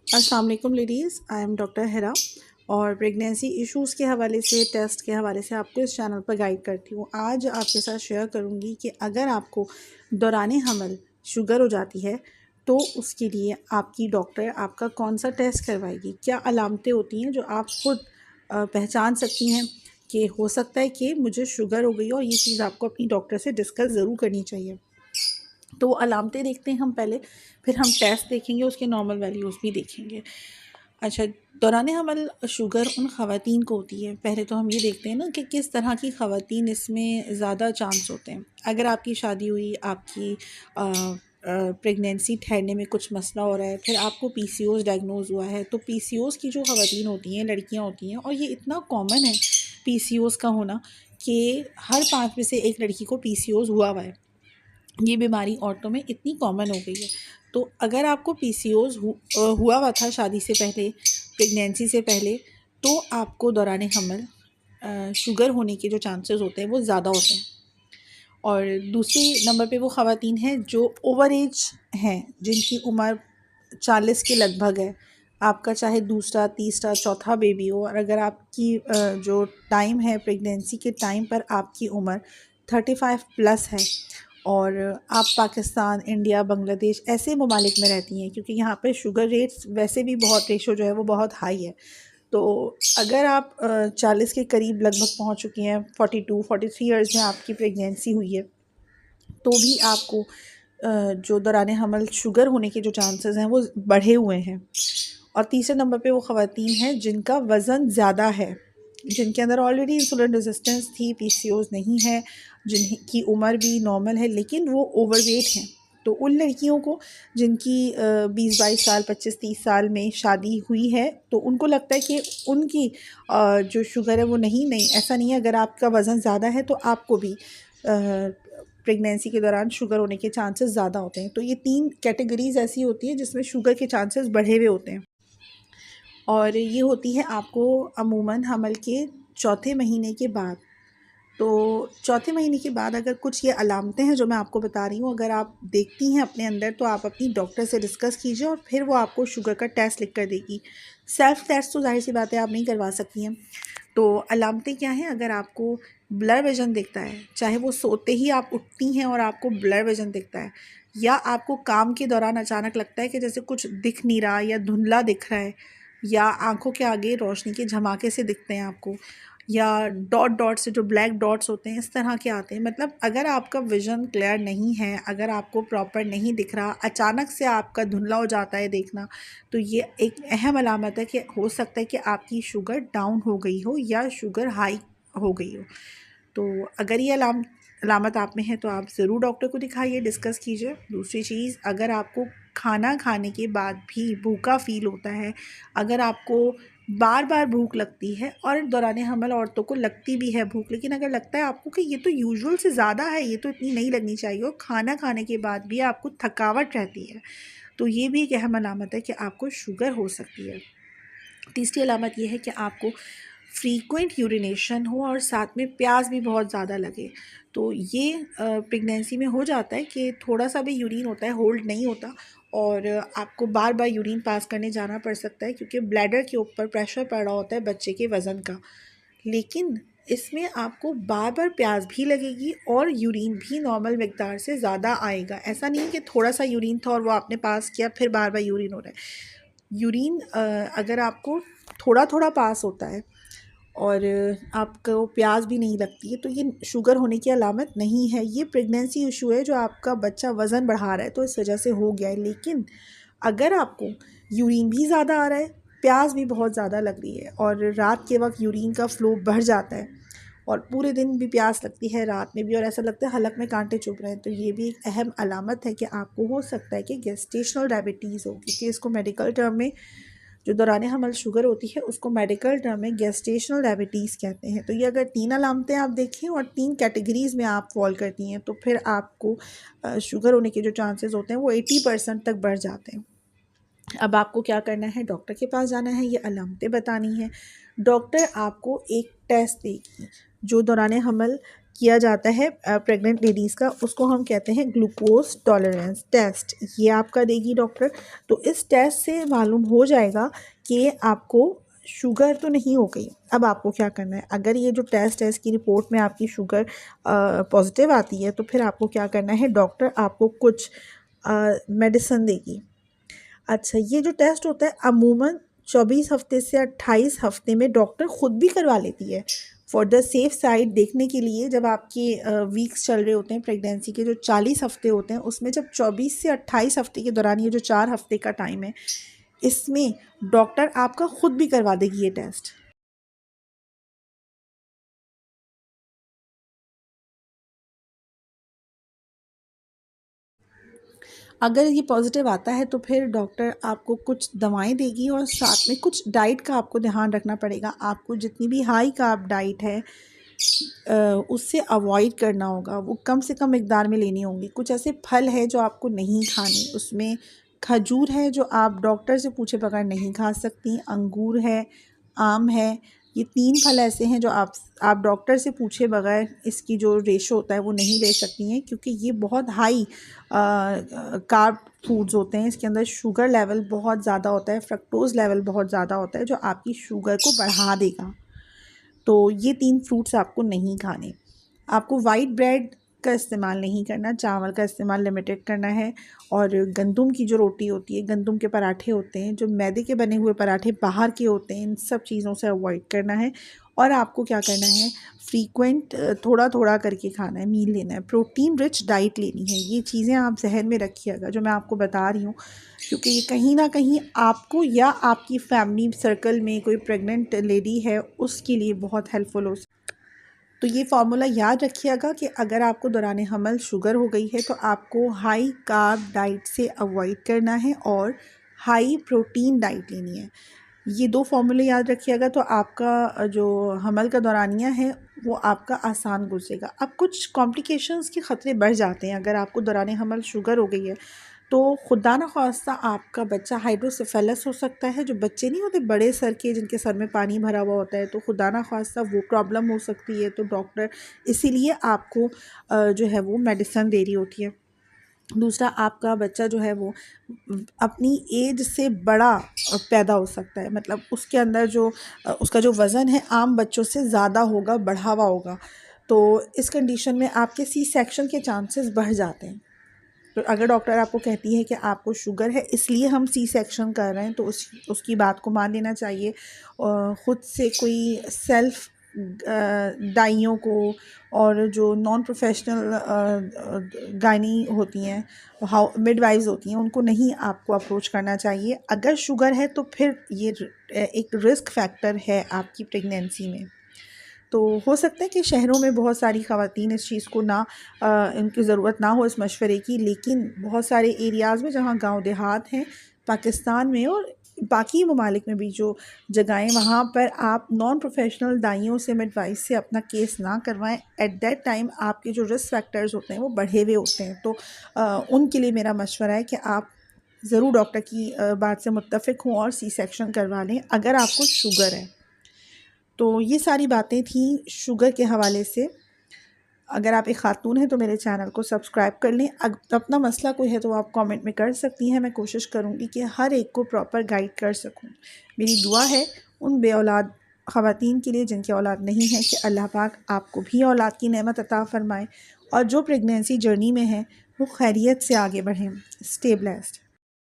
अस्सलाम वालेकुम ladies, I am doctor हिरा और प्रेगनेंसी इश्यूज़ के हवाले से, टेस्ट के हवाले से आपको इस चैनल पर गाइड करती हूँ। आज आपके साथ शेयर करूँगी कि अगर आपको दौरान हमल शुगर हो जाती है तो उसके लिए आपकी डॉक्टर आपका कौन सा टेस्ट करवाएगी, क्या अलामतें होती हैं जो आप खुद पहचान सकती हैं कि हो सकता है कि मुझे शुगर हो गई हो। और ये चीज़ आपको अपनी डॉक्टर से डिस्कस ज़रूर करनी चाहिए। तो अलामतें देखते हैं हम पहले, फिर हम टेस्ट देखेंगे, उसके नॉर्मल वैल्यूज़ भी देखेंगे। अच्छा, दौरान हमल शुगर उन ख़वातीन को होती है। पहले तो हम ये देखते हैं ना कि किस तरह की ख़वातीन इसमें ज़्यादा चांस होते हैं। अगर आपकी शादी हुई, आपकी प्रेगनेंसी ठहरने में कुछ मसला हो रहा है, फिर आपको पीसीओएस डायग्नोज़ हुआ है, तो पीसीओएस की जो ख़वातीन होती हैं, लड़कियां होती हैं, और ये इतना कॉमन है पीसीओएस का होना कि हर 5 में से 1 लड़की को पीसीओएस हुआ है। ये बीमारी औरतों में इतनी कॉमन हो गई है। तो अगर आपको पीसीओएस हुआ हुआ था शादी से पहले, प्रेगनेंसी से पहले, तो आपको दौरान हमल शुगर होने के जो चांसेस होते हैं वो ज़्यादा होते हैं। और दूसरे नंबर पे वो ख़वातीन हैं जो ओवर एज हैं, जिनकी उम्र 40 के लगभग है। आपका चाहे दूसरा, तीसरा, चौथा बेबी हो, और अगर आपकी जो टाइम है प्रेगनेंसी के टाइम पर आपकी उम्र 35 प्लस है और आप पाकिस्तान, इंडिया, बांग्लादेश ऐसे ममालिक में रहती हैं, क्योंकि यहाँ पे शुगर रेट्स वैसे भी बहुत, रेशो जो है वो बहुत हाई है। तो अगर आप 40 के करीब लगभग पहुँच चुकी हैं, 42-43 ईयर्स में आपकी प्रेगनेंसी हुई है, तो भी आपको जो दौरान हमल शुगर होने के जो चांसेस हैं वो बढ़े हुए हैं। और तीसरे नंबर पे वो ख़वातीन हैं जिनका वज़न ज़्यादा है, जिनके अंदर ऑलरेडी इंसुलिन रेजिस्टेंस थी, पीसीओएस नहीं है, जिनकी उम्र भी नॉर्मल है, लेकिन वो ओवरवेट हैं। तो उन लड़कियों को जिनकी 20-22 साल, 25-30 साल में शादी हुई है, तो उनको लगता है कि उनकी जो शुगर है वो नहीं, ऐसा नहीं है। अगर आपका वज़न ज़्यादा है तो आपको भी प्रेगनेंसी के दौरान शुगर होने के चांसेस ज़्यादा होते हैं। तो ये 3 कैटेगरीज़ ऐसी होती हैं जिसमें शुगर के चांसेस बढ़े हुए होते हैं। और ये होती है आपको अमूमन हमल के चौथे महीने के बाद। तो चौथे महीने के बाद अगर कुछ ये अलामतें हैं जो मैं आपको बता रही हूँ, अगर आप देखती हैं अपने अंदर, तो आप अपनी डॉक्टर से डिस्कस कीजिए और फिर वो आपको शुगर का टेस्ट लिख कर देगी। सेल्फ टेस्ट तो ज़ाहिर सी बात है आप नहीं करवा सकती हैं। तो अलामतें क्या हैं? अगर आपको ब्लर विज़न दिखता है, चाहे वो सोते ही आप उठती हैं और आपको ब्लर विज़न दिखता है, या आपको काम के दौरान अचानक लगता है कि जैसे कुछ दिख नहीं रहा या धुंधला दिख रहा है, या आँखों के आगे रोशनी के झमाके से दिखते हैं आपको, या डॉट डॉट से जो ब्लैक डॉट्स होते हैं इस तरह के आते हैं। मतलब अगर आपका विज़न क्लियर नहीं है, अगर आपको प्रॉपर नहीं दिख रहा, अचानक से आपका धुंधला हो जाता है देखना, तो ये एक अहम अलामत है कि हो सकता है कि आपकी शुगर डाउन हो गई हो या शुगर हाई हो गई हो। तो अगर ये अलामत आप में है तो आप ज़रूर डॉक्टर को दिखाइए, डिस्कस कीजिए। दूसरी चीज़, अगर आपको खाना खाने के बाद भी भूखा फ़ील होता है, अगर आपको बार बार भूख लगती है, और दौरान हमल औरतों को लगती भी है भूख, लेकिन अगर लगता है आपको कि ये तो यूजुअल से ज़्यादा है, ये तो इतनी नहीं लगनी चाहिए, और खाना खाने के बाद भी आपको थकावट रहती है, तो ये भी एक अहम अलामत है कि आपको शुगर हो सकती है। तीसरी अलामत ये है कि आपको फ्रीक्वेंट यूरिनेशन हो और साथ में प्यास भी बहुत ज़्यादा लगे। तो ये प्रेगनेंसी में हो जाता है कि थोड़ा सा भी यूरिन होता है, होल्ड नहीं होता, और आपको बार बार यूरिन पास करने जाना पड़ सकता है, क्योंकि ब्लैडर के ऊपर प्रेशर पड़ रहा होता है बच्चे के वज़न का। लेकिन इसमें आपको बार बार प्यास भी लगेगी और यूरिन भी नॉर्मल मिकदार से ज़्यादा आएगा। ऐसा नहीं है कि थोड़ा सा यूरिन था और वो आपने पास किया फिर बार बार यूरिन हो रहा है। यूरिन अगर आपको थोड़ा थोड़ा पास होता है और आपको प्यास भी नहीं लगती है, तो ये शुगर होने की अलामत नहीं है। ये प्रेगनेंसी इशू है जो आपका बच्चा वज़न बढ़ा रहा है, तो इस वजह से हो गया है। लेकिन अगर आपको यूरिन भी ज़्यादा आ रहा है, प्यास भी बहुत ज़्यादा लग रही है, और रात के वक्त यूरिन का फ़्लो बढ़ जाता है, और पूरे दिन भी प्यास लगती है, रात में भी, और ऐसा लगता है हलक में कांटे चुभ रहे हैं, तो ये भी एक अहम अलामत है कि आपको हो सकता है कि गेस्टेशनल डायबिटीज़ हो, क्योंकि इसको मेडिकल टर्म में, जो दौरान हमल शुगर होती है उसको मेडिकल टर्म में गेस्टेशनल डायबिटीज़ कहते हैं। तो ये अगर 3 अलामतें आप देखें और 3 कैटेगरीज़ में आप फॉल करती हैं, तो फिर आपको शुगर होने के जो चांसेस होते हैं वो 80% तक बढ़ जाते हैं। अब आपको क्या करना है? डॉक्टर के पास जाना है, ये अलामतें बतानी हैं। डॉक्टर आपको एक टेस्ट देगी जो दौरान हमल किया जाता है प्रेग्नेंट लेडीज़ का, उसको हम कहते हैं ग्लूकोज टॉलरेंस टेस्ट। ये आपका देगी डॉक्टर। तो इस टेस्ट से मालूम हो जाएगा कि आपको शुगर तो नहीं हो गई। अब आपको क्या करना है, अगर ये जो टेस्ट है इसकी रिपोर्ट में आपकी शुगर पॉजिटिव आती है तो फिर आपको क्या करना है, डॉक्टर आपको कुछ मेडिसिन देगी। अच्छा, ये जो टेस्ट होता है अमूमन 24 हफ्ते से 28 हफ्ते में डॉक्टर ख़ुद भी करवा लेती है, फॉर द सेफ साइड देखने के लिए। जब आपके वीक्स चल रहे होते हैं प्रेगनेंसी के, जो 40 हफ्ते होते हैं, उसमें जब 24 से 28 हफ्ते के दौरान ये जो 4 हफ्ते का टाइम है, इसमें डॉक्टर आपका ख़ुद भी करवा देगी ये टेस्ट। अगर ये पॉजिटिव आता है तो फिर डॉक्टर आपको कुछ दवाएं देगी और साथ में कुछ डाइट का आपको ध्यान रखना पड़ेगा। आपको जितनी भी हाई कार्ब डाइट है उससे अवॉइड करना होगा, वो कम से कम मिकदार में लेनी होंगी। कुछ ऐसे फल है जो आपको नहीं खाने, उसमें खजूर है जो आप डॉक्टर से पूछे बगैर नहीं खा सकती, अंगूर है, आम है। ये 3 फल ऐसे हैं जो आप डॉक्टर से पूछे बगैर इसकी जो रेशो होता है वो नहीं ले सकती हैं, क्योंकि ये बहुत हाई कार्ब फूड्स होते हैं। इसके अंदर शुगर लेवल बहुत ज़्यादा होता है, फ्रक्टोज़ लेवल बहुत ज़्यादा होता है जो आपकी शुगर को बढ़ा देगा। तो ये 3 फ्रूट्स आपको नहीं खाने। आपको वाइट ब्रेड का इस्तेमाल नहीं करना, चावल का इस्तेमाल लिमिटेड करना है। और गंदम की जो रोटी होती है, गंदम के पराठे होते हैं, जो मैदे के बने हुए पराठे बाहर के होते हैं, इन सब चीज़ों से अवॉइड करना है। और आपको क्या करना है, फ्रीक्वेंट थोड़ा थोड़ा करके खाना है, मील लेना है, प्रोटीन रिच डाइट लेनी है। ये चीज़ें आप जहन में रखिएगा जो मैं आपको बता रही हूँ, क्योंकि ये कहीं ना कहीं आपको या आपकी फैमिली सर्कल में कोई प्रेग्नेंट लेडी है उसके लिए बहुत हेल्पफुल हो। तो ये फार्मूला याद रखिएगा कि अगर आपको दौरान हमल शुगर हो गई है तो आपको हाई कार्ब डाइट से अवॉइड करना है और हाई प्रोटीन डाइट लेनी है। ये 2 फार्मूले याद रखिएगा तो आपका जो हमल का दौरानिया है वो आपका आसान गुजरेगा। अब कुछ कॉम्प्लिकेशंस के ख़तरे बढ़ जाते हैं अगर आपको दौरान हमल शुगर हो गई है। तो खुदा न ख्वास्ता आपका बच्चा हाइड्रोसेफेलस हो सकता है। जो बच्चे नहीं होते बड़े सर के, जिनके सर में पानी भरा हुआ होता है, तो खुदा न ख्वास्ता वो प्रॉब्लम हो सकती है। तो डॉक्टर इसीलिए आपको जो है वो मेडिसिन दे रही होती है। दूसरा, आपका बच्चा जो है वो अपनी एज से बड़ा पैदा हो सकता है, मतलब उसके अंदर जो उसका जो वज़न है आम बच्चों से ज़्यादा होगा, बढ़ा हुआ होगा। तो इस कंडीशन में आपके सी सेक्शन के चांसेस बढ़ जाते हैं। तो अगर डॉक्टर आपको कहती है कि आपको शुगर है इसलिए हम सी सेक्शन कर रहे हैं, तो उसकी बात को मान लेना चाहिए। और ख़ुद से कोई सेल्फ दाइयों को और जो नॉन प्रोफेशनल गायनी होती हैं, हाउ मिडवाइज होती हैं, उनको नहीं आपको अप्रोच करना चाहिए। अगर शुगर है तो फिर ये एक रिस्क फैक्टर है आपकी प्रेगनेंसी में। तो हो सकता है कि शहरों में बहुत सारी ख़वातीन इस चीज़ को इनकी ज़रूरत ना हो इस मशवरे की, लेकिन बहुत सारे एरियाज़ में जहाँ गांव देहात हैं पाकिस्तान में और बाकी ममालिक में भी जो जगहें, वहाँ पर आप नॉन प्रोफेशनल दाइयों से मिडवाइस से अपना केस ना करवाएं। एट दैट टाइम आपके जो रिस्क फैक्टर्स होते हैं वो बढ़े हुए होते हैं। तो उनके लिए मेरा मशवरा है कि आप ज़रूर डॉक्टर की बात से मुत्तफ़िक हों और सी सेक्शन करवा लें अगर आपको शुगर है। तो ये सारी बातें थी शुगर के हवाले से। अगर आप एक ख़ातून हैं तो मेरे चैनल को सब्सक्राइब कर लें। अगर अपना मसला कोई है तो आप कमेंट में कर सकती हैं। मैं कोशिश करूँगी कि हर एक को प्रॉपर गाइड कर सकूँ। मेरी दुआ है उन बे औलाद ख़वातीन के लिए जिनकी औलाद नहीं है कि अल्लाह पाक आपको भी औलाद की नेमत अता फ़रमाए, और जो प्रेगनेंसी जर्नी में है वो खैरियत से आगे बढ़ें। Stay blessed.